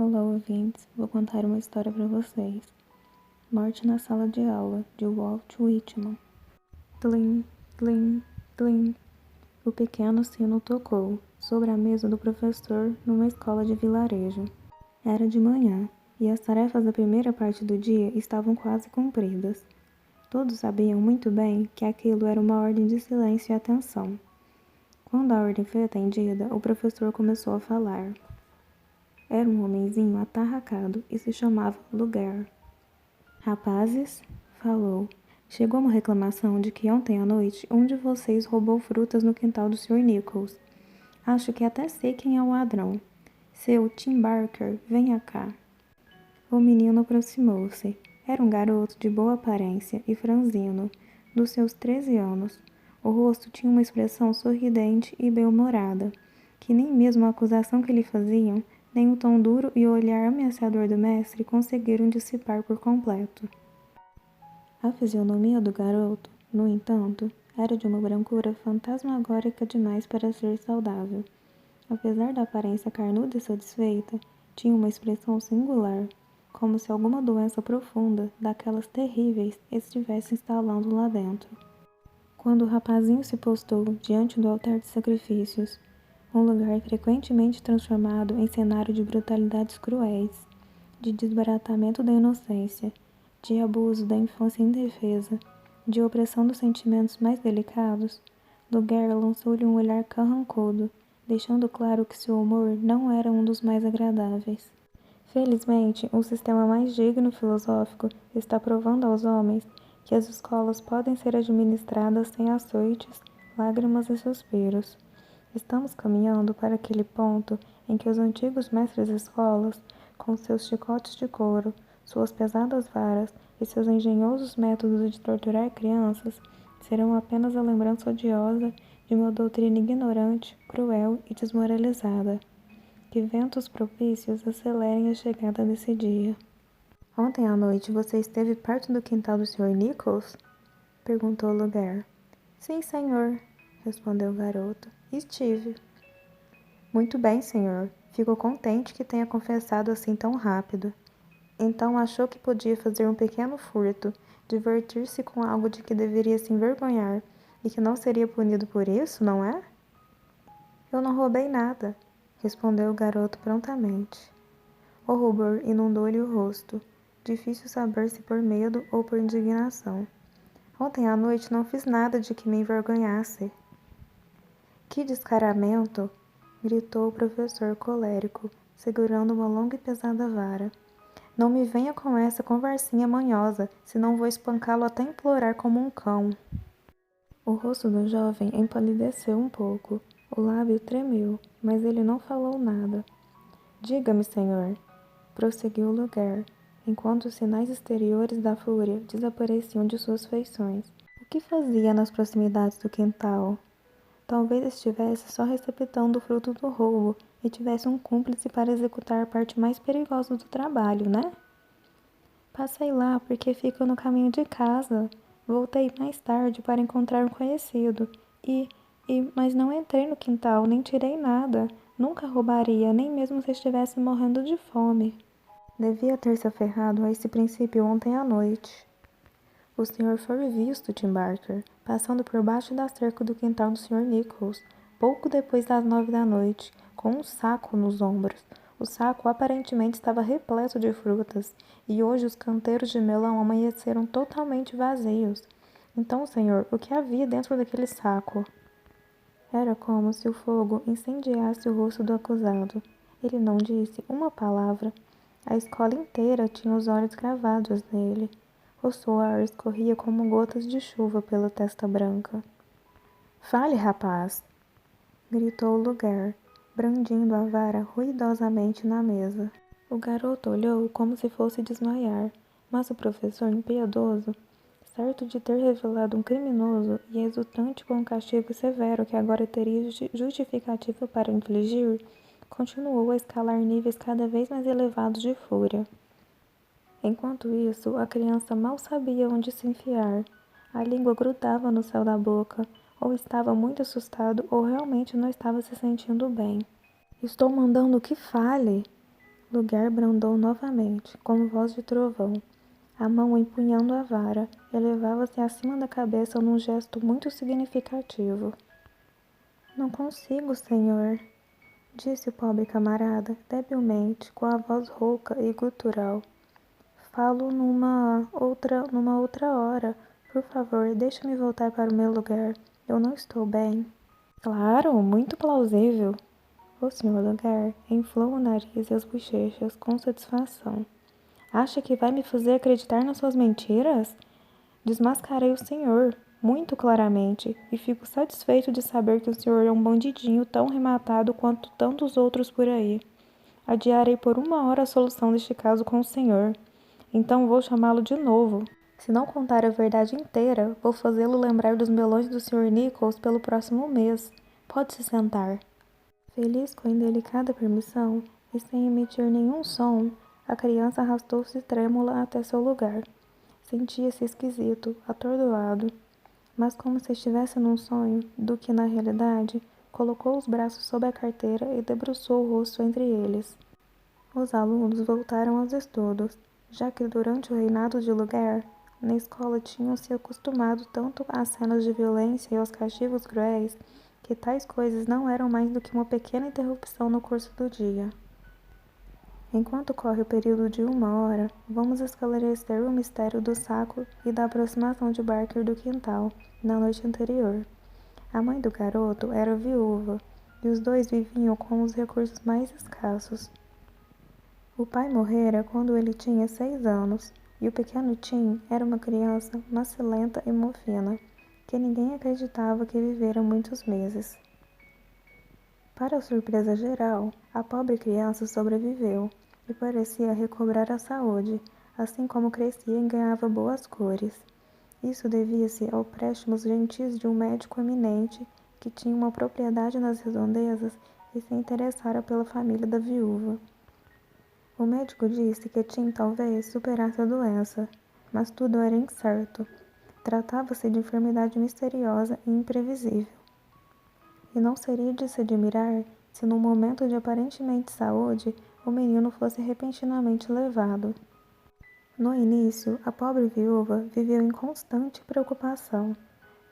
Olá, ouvintes. Vou contar uma história para vocês. Morte na sala de aula, de Walt Whitman. Tlim, tlim, tlim. O pequeno sino tocou, sobre a mesa do professor, numa escola de vilarejo. Era de manhã, e as tarefas da primeira parte do dia estavam quase cumpridas. Todos sabiam muito bem que aquilo era uma ordem de silêncio e atenção. Quando a ordem foi atendida, o professor começou a falar. Era um homenzinho atarracado e se chamava Lugar. Rapazes, falou, chegou uma reclamação de que ontem à noite um de vocês roubou frutas no quintal do Sr. Nichols. Acho que até sei quem é o ladrão. Seu Tim Barker, venha cá. O menino aproximou-se. Era um garoto de boa aparência e franzino, dos seus 13 anos. O rosto tinha uma expressão sorridente e bem-humorada, que nem mesmo a acusação que lhe faziam, nem o tom duro e o olhar ameaçador do mestre conseguiram dissipar por completo. A fisionomia do garoto, no entanto, era de uma brancura fantasmagórica demais para ser saudável. Apesar da aparência carnuda e satisfeita, tinha uma expressão singular, como se alguma doença profunda, daquelas terríveis, estivesse instalando lá dentro. Quando o rapazinho se postou diante do altar de sacrifícios, um lugar frequentemente transformado em cenário de brutalidades cruéis, de desbaratamento da inocência, de abuso da infância indefesa, de opressão dos sentimentos mais delicados, Lugar lançou-lhe um olhar carrancudo, deixando claro que seu humor não era um dos mais agradáveis. Felizmente, um sistema mais digno filosófico está provando aos homens que as escolas podem ser administradas sem açoites, lágrimas e suspiros. Estamos caminhando para aquele ponto em que os antigos mestres-escolas, com seus chicotes de couro, suas pesadas varas e seus engenhosos métodos de torturar crianças, serão apenas a lembrança odiosa de uma doutrina ignorante, cruel e desmoralizada. Que ventos propícios acelerem a chegada desse dia. Ontem à noite você esteve perto do quintal do Sr. Nichols? Perguntou o Lugar. Sim, senhor, respondeu o garoto. Estive. Muito bem, senhor. Fico contente que tenha confessado assim tão rápido. Então achou que podia fazer um pequeno furto, divertir-se com algo de que deveria se envergonhar e que não seria punido por isso, não é? Eu não roubei nada, respondeu o garoto prontamente. O rubor inundou-lhe o rosto. Difícil saber se por medo ou por indignação. Ontem à noite não fiz nada de que me envergonhasse. Que descaramento! Gritou o professor colérico, segurando uma longa e pesada vara. Não me venha com essa conversinha manhosa, senão vou espancá-lo até implorar como um cão. O rosto do jovem empalideceu um pouco. O lábio tremeu, mas ele não falou nada. Diga-me, senhor, prosseguiu o Lugar, enquanto os sinais exteriores da fúria desapareciam de suas feições. O que fazia nas proximidades do quintal? Talvez estivesse só receptando o fruto do roubo e tivesse um cúmplice para executar a parte mais perigosa do trabalho, né? Passei lá porque fica no caminho de casa. Voltei mais tarde para encontrar um conhecido. Mas não entrei no quintal, nem tirei nada. Nunca roubaria, nem mesmo se estivesse morrendo de fome. Devia ter se aferrado a esse princípio ontem à noite. O senhor foi visto, Tim Barker, passando por baixo da cerca do quintal do Sr. Nichols, pouco depois das 9 da noite, com um saco nos ombros. O saco aparentemente estava repleto de frutas, e hoje os canteiros de melão amanheceram totalmente vazios. Então, senhor, o que havia dentro daquele saco? Era como se o fogo incendiasse o rosto do acusado. Ele não disse uma palavra. A escola inteira tinha os olhos cravados nele. O suor escorria como gotas de chuva pela testa branca. Fale, rapaz! Gritou o Lugar, brandindo a vara ruidosamente na mesa. O garoto olhou como se fosse desmaiar, mas o professor impiedoso, certo de ter revelado um criminoso e exultante com o castigo severo que agora teria justificativa para infligir, continuou a escalar níveis cada vez mais elevados de fúria. Enquanto isso, a criança mal sabia onde se enfiar. A língua grudava no céu da boca, ou estava muito assustado ou realmente não estava se sentindo bem. Estou mandando que fale! Lugar brandou novamente, com voz de trovão. A mão empunhando a vara, elevava-se acima da cabeça num gesto muito significativo. Não consigo, senhor, disse o pobre camarada, debilmente, com a voz rouca e gutural. Falo numa outra hora. Por favor, deixe-me voltar para o meu lugar. Eu não estou bem. Claro, muito plausível. O senhor Lugar inflou o nariz e as bochechas com satisfação. Acha que vai me fazer acreditar nas suas mentiras? Desmascarei o senhor, muito claramente, e fico satisfeito de saber que o senhor é um bandidinho tão rematado quanto tantos outros por aí. Adiarei por 1 hora a solução deste caso com o senhor. Então vou chamá-lo de novo. Se não contar a verdade inteira, vou fazê-lo lembrar dos melões do Sr. Nichols pelo próximo mês. Pode se sentar. Feliz com a indelicada permissão, e sem emitir nenhum som, a criança arrastou-se trêmula até seu lugar. Sentia-se esquisito, atordoado, mas como se estivesse num sonho, do que na realidade, colocou os braços sob a carteira e debruçou o rosto entre eles. Os alunos voltaram aos estudos, já que durante o reinado de Lugar, na escola tinham se acostumado tanto às cenas de violência e aos castigos cruéis, que tais coisas não eram mais do que uma pequena interrupção no curso do dia. Enquanto corre o período de 1 hora, vamos esclarecer o mistério do saco e da aproximação de Barker do quintal, na noite anterior. A mãe do garoto era viúva, e os dois viviam com os recursos mais escassos. O pai morrera quando ele tinha 6 anos, e o pequeno Tim era uma criança macilenta e mofina, que ninguém acreditava que vivera muitos meses. Para a surpresa geral, a pobre criança sobreviveu e parecia recobrar a saúde, assim como crescia e ganhava boas cores. Isso devia-se aos préstimos gentis de um médico eminente que tinha uma propriedade nas redondezas e se interessara pela família da viúva. O médico disse que Tim talvez superasse a doença, mas tudo era incerto. Tratava-se de enfermidade misteriosa e imprevisível. E não seria de se admirar se num momento de aparentemente saúde, o menino fosse repentinamente levado. No início, a pobre viúva viveu em constante preocupação,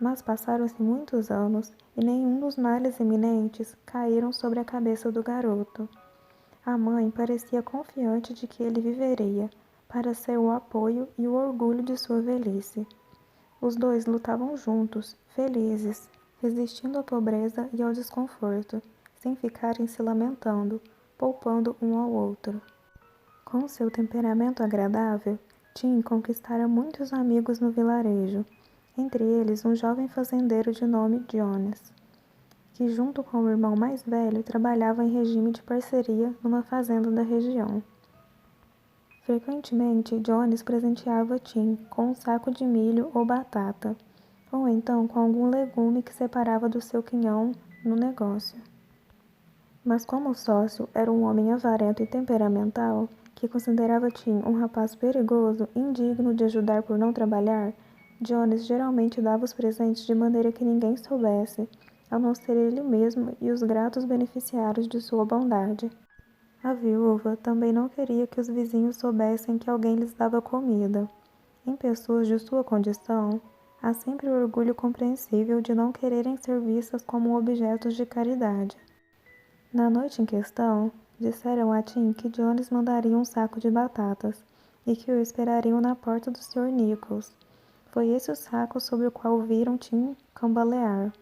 mas passaram-se muitos anos e nenhum dos males iminentes caíram sobre a cabeça do garoto. A mãe parecia confiante de que ele viveria, para ser o apoio e o orgulho de sua velhice. Os dois lutavam juntos, felizes, resistindo à pobreza e ao desconforto, sem ficarem se lamentando, poupando um ao outro. Com seu temperamento agradável, Tim conquistara muitos amigos no vilarejo, entre eles um jovem fazendeiro de nome Jones, que junto com o irmão mais velho trabalhava em regime de parceria numa fazenda da região. Frequentemente, Jones presenteava Tim com um saco de milho ou batata, ou então com algum legume que separava do seu quinhão no negócio. Mas como o sócio era um homem avarento e temperamental, que considerava Tim um rapaz perigoso e indigno de ajudar por não trabalhar, Jones geralmente dava os presentes de maneira que ninguém soubesse, a não ser ele mesmo e os gratos beneficiários de sua bondade. A viúva também não queria que os vizinhos soubessem que alguém lhes dava comida. Em pessoas de sua condição, há sempre o orgulho compreensível de não quererem ser vistas como objetos de caridade. Na noite em questão, disseram a Tim que Jones mandaria um saco de batatas e que o esperariam na porta do Sr. Nichols. Foi esse o saco sobre o qual viram Tim cambalear,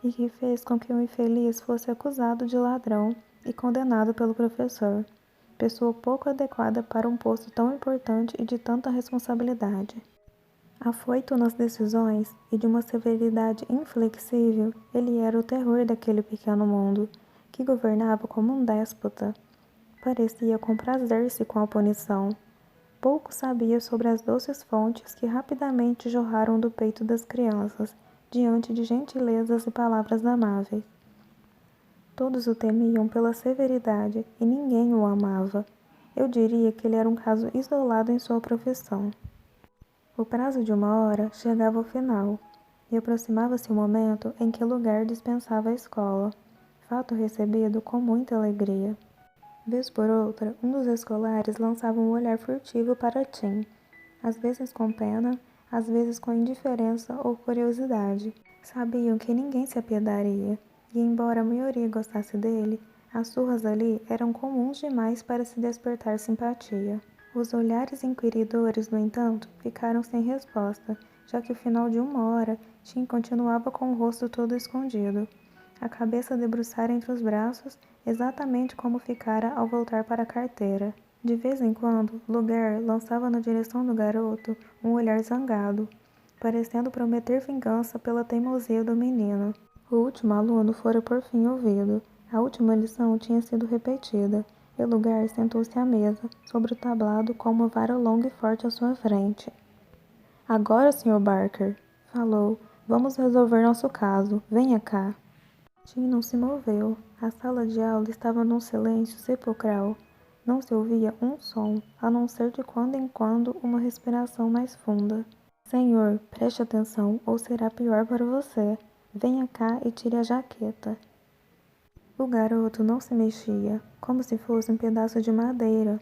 e que fez com que o infeliz fosse acusado de ladrão e condenado pelo professor, pessoa pouco adequada para um posto tão importante e de tanta responsabilidade. Afoito nas decisões e de uma severidade inflexível, ele era o terror daquele pequeno mundo, que governava como um déspota. Parecia comprazer-se com a punição. Pouco sabia sobre as doces fontes que rapidamente jorraram do peito das crianças, diante de gentilezas e palavras amáveis. Todos o temiam pela severidade e ninguém o amava. Eu diria que ele era um caso isolado em sua profissão. O prazo de 1 hora chegava ao final, e aproximava-se o momento em que Lugar dispensava a escola, fato recebido com muita alegria. Vez por outra, um dos escolares lançava um olhar furtivo para Tim, às vezes com pena, às vezes com indiferença ou curiosidade. Sabiam que ninguém se apiedaria, e embora a maioria gostasse dele, as surras ali eram comuns demais para se despertar simpatia. Os olhares inquiridores, no entanto, ficaram sem resposta, já que ao final de uma hora, Tim continuava com o rosto todo escondido, a cabeça debruçada entre os braços, exatamente como ficara ao voltar para a carteira. De vez em quando, Luger lançava na direção do garoto um olhar zangado, parecendo prometer vingança pela teimosia do menino. O último aluno fora por fim ouvido. A última lição tinha sido repetida, e Luger sentou-se à mesa, sobre o tablado com uma vara longa e forte à sua frente. Agora, Sr. Barker, falou, vamos resolver nosso caso. Venha cá. Tim não se moveu. A sala de aula estava num silêncio sepulcral. Não se ouvia um som, a não ser de quando em quando uma respiração mais funda. Senhor, preste atenção, ou será pior para você. Venha cá e tire a jaqueta. O garoto não se mexia, como se fosse um pedaço de madeira.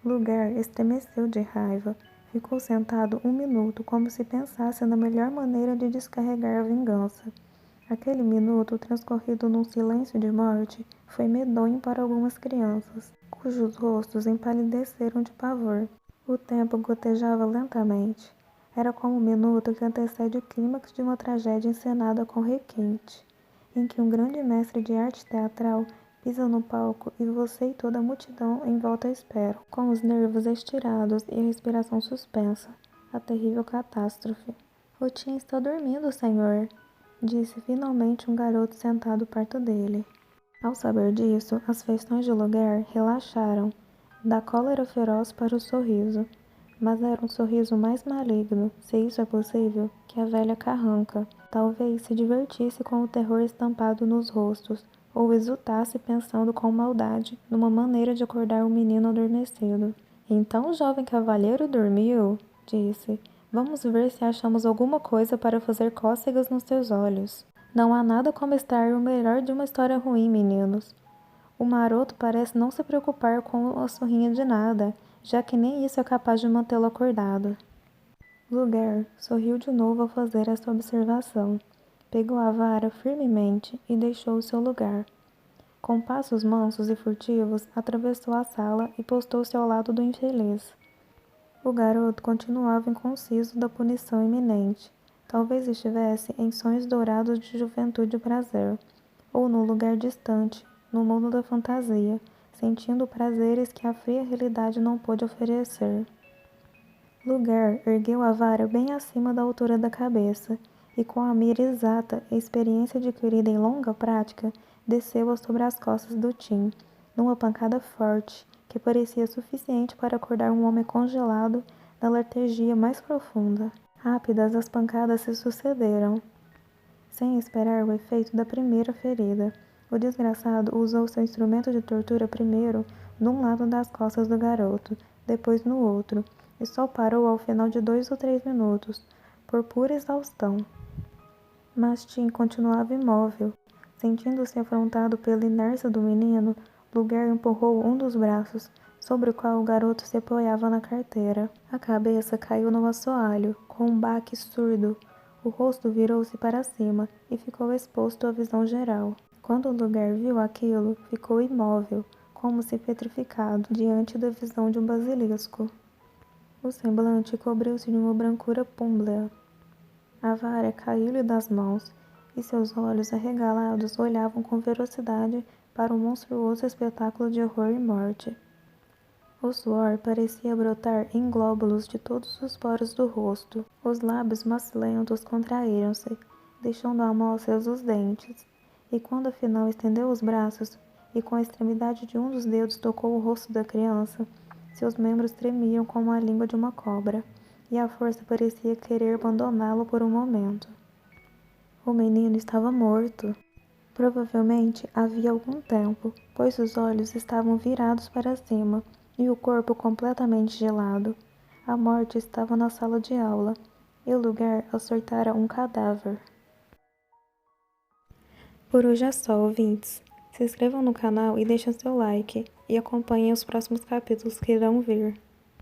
Luger estremeceu de raiva. Ficou sentado 1 minuto, como se pensasse na melhor maneira de descarregar a vingança. Aquele minuto, transcorrido num silêncio de morte, foi medonho para algumas crianças, cujos rostos empalideceram de pavor. O tempo gotejava lentamente. Era como o minuto que antecede o clímax de uma tragédia encenada com requinte, em que um grande mestre de arte teatral pisa no palco e você e toda a multidão em volta esperam, com os nervos estirados e a respiração suspensa, a terrível catástrofe. O Tim está dormindo, senhor, disse finalmente um garoto sentado perto dele. Ao saber disso, as feições de Luger relaxaram, da cólera feroz para o sorriso, mas era um sorriso mais maligno, se isso é possível, que a velha carranca. Talvez se divertisse com o terror estampado nos rostos, ou exultasse pensando com maldade numa maneira de acordar o menino adormecido. Então o jovem cavalheiro dormiu, disse. Vamos ver se achamos alguma coisa para fazer cócegas nos seus olhos. Não há nada como extrair o melhor de uma história ruim, meninos. O maroto parece não se preocupar com a surrinha de nada, já que nem isso é capaz de mantê-lo acordado. Luger sorriu de novo ao fazer essa observação. Pegou a vara firmemente e deixou o seu lugar. Com passos mansos e furtivos, atravessou a sala e postou-se ao lado do infeliz. O garoto continuava inconciso da punição iminente. Talvez estivesse em sonhos dourados de juventude e prazer, ou num lugar distante, no mundo da fantasia, sentindo prazeres que a fria realidade não pôde oferecer. Luger ergueu a vara bem acima da altura da cabeça, e com a mira exata e experiência adquirida em longa prática, desceu-a sobre as costas do Tim, numa pancada forte, que parecia suficiente para acordar um homem congelado na letargia mais profunda. Rápidas as pancadas se sucederam, sem esperar o efeito da primeira ferida. O desgraçado usou seu instrumento de tortura primeiro num lado das costas do garoto, depois no outro, e só parou ao final de 2 ou 3 minutos, por pura exaustão. Mas Tim continuava imóvel. Sentindo-se afrontado pela inércia do menino, Luger empurrou um dos braços, sobre o qual o garoto se apoiava na carteira. A cabeça caiu no assoalho, com um baque surdo. O rosto virou-se para cima e ficou exposto à visão geral. Quando Luger viu aquilo, ficou imóvel, como se petrificado, diante da visão de um basilisco. O semblante cobriu-se de uma brancura púmblea. A vara caiu-lhe das mãos, e seus olhos arregalados olhavam com ferocidade para o monstruoso espetáculo de horror e morte. O suor parecia brotar em glóbulos de todos os poros do rosto. Os lábios macilentos contraíram-se, deixando à mostra os dentes, e quando afinal estendeu os braços e com a extremidade de um dos dedos tocou o rosto da criança, seus membros tremiam como a língua de uma cobra, e a força parecia querer abandoná-lo por um momento. O menino estava morto. Provavelmente havia algum tempo, pois os olhos estavam virados para cima e o corpo completamente gelado. A morte estava na sala de aula, e o lugar açoitara um cadáver. Por hoje é só, ouvintes. Se inscrevam no canal e deixem seu like. e acompanhem os próximos capítulos que irão vir.